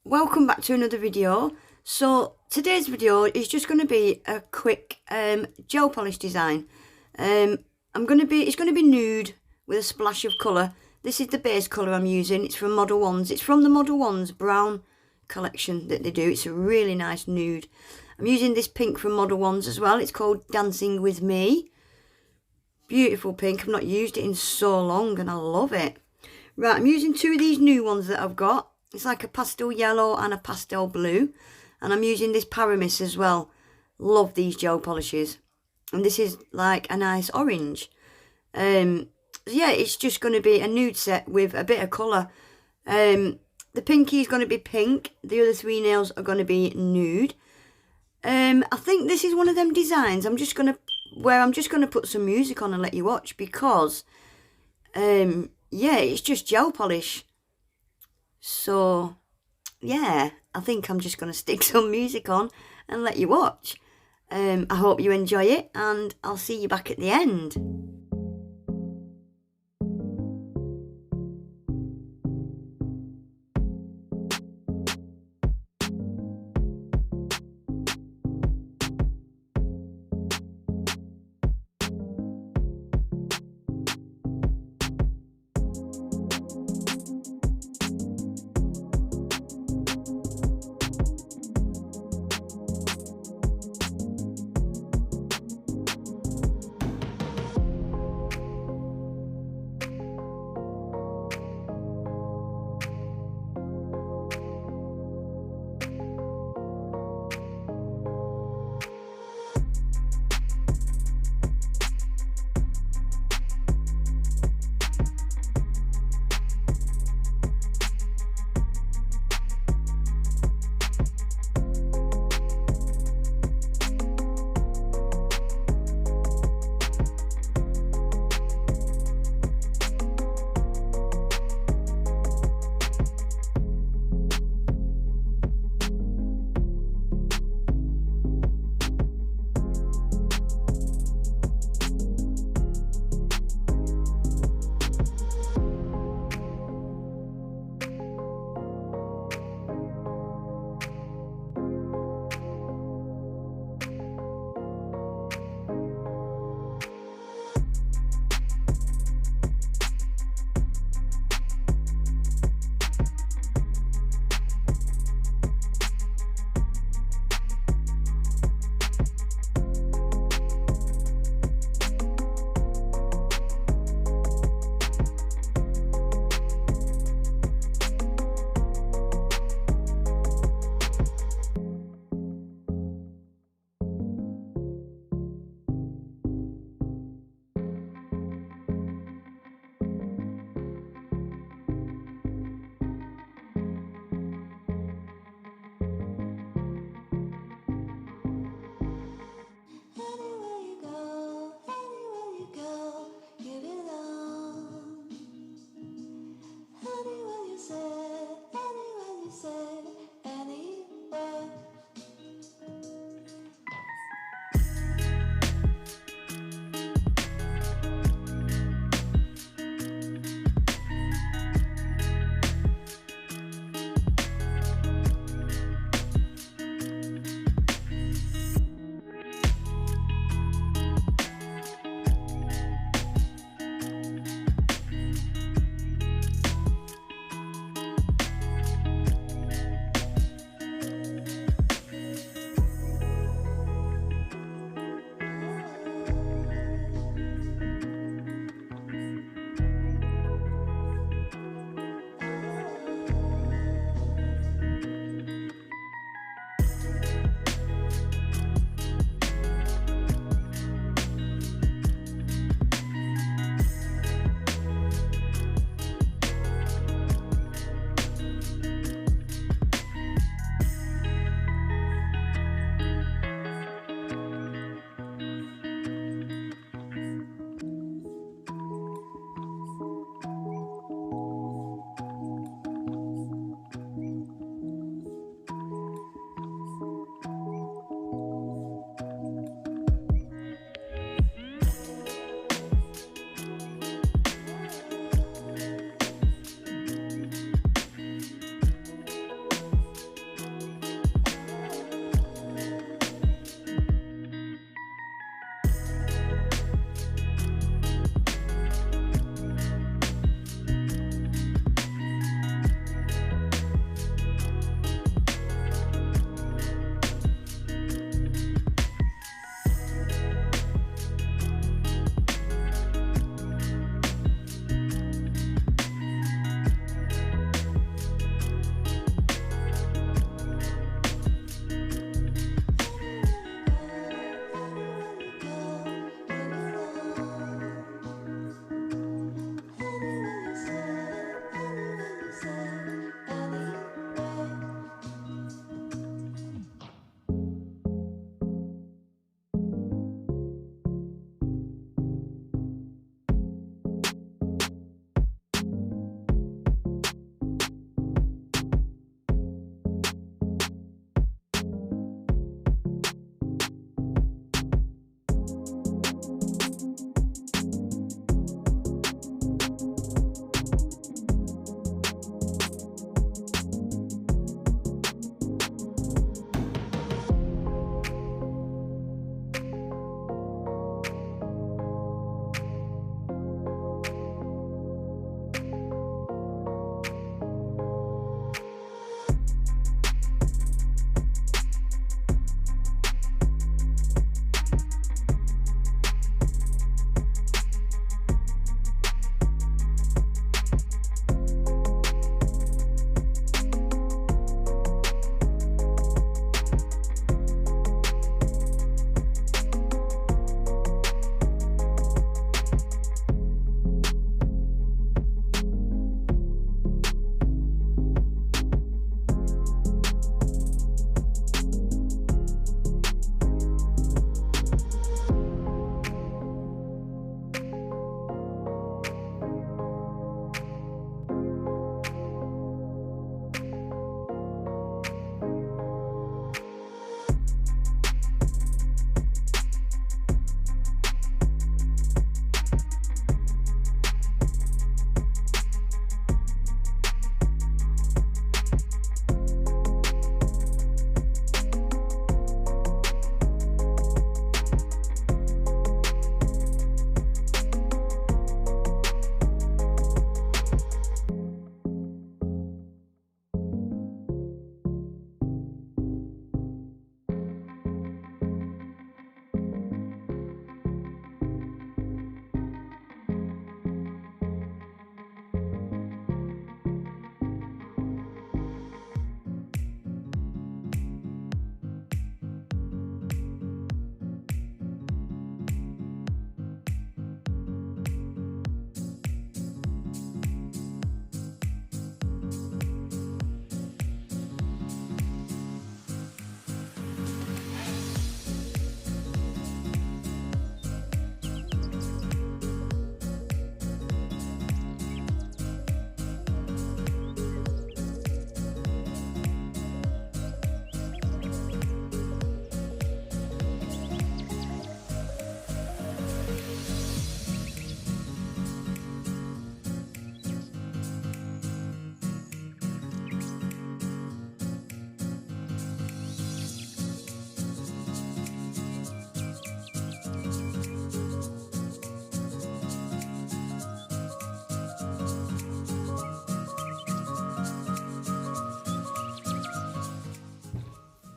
Welcome back to another video. So today's video is just going to be a quick gel polish design. It's going to be nude with a splash of colour. This is the base colour I'm using. It's from Model Ones. It's from the Model Ones brown collection that they do. It's a really nice nude. I'm using this pink from Model Ones as well. It's called Dancing With Me. Beautiful pink. I've not used it in so long and I love it. Right, I'm using two of these new ones that I've got. It's like a pastel yellow and a pastel blue. And I'm using this Paramis as well. Love these gel polishes. And this is like a nice orange. Yeah, it's just going to be a nude set with a bit of colour. The pinky is going to be pink. The other three nails are going to be nude. I think this is one of them designs. I'm just going to put some music on and let you watch because, yeah, it's just gel polish. So, yeah, I think I'm just going to stick some music on and let you watch. I hope you enjoy it and I'll see you back at the end.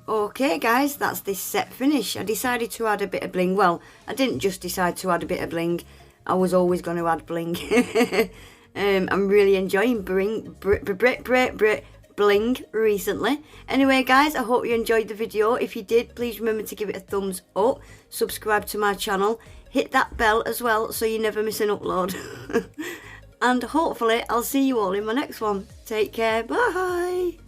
Okay guys, that's this set finish. I decided to add a bit of bling. Well, I didn't just decide to add a bit of bling. I was always going to add bling. I'm really enjoying bling recently. Anyway guys, I hope you enjoyed the video. If you did, please remember to give it a thumbs up. Subscribe to my channel. Hit that bell as well so you never miss an upload. And hopefully I'll see you all in my next one. Take care. Bye.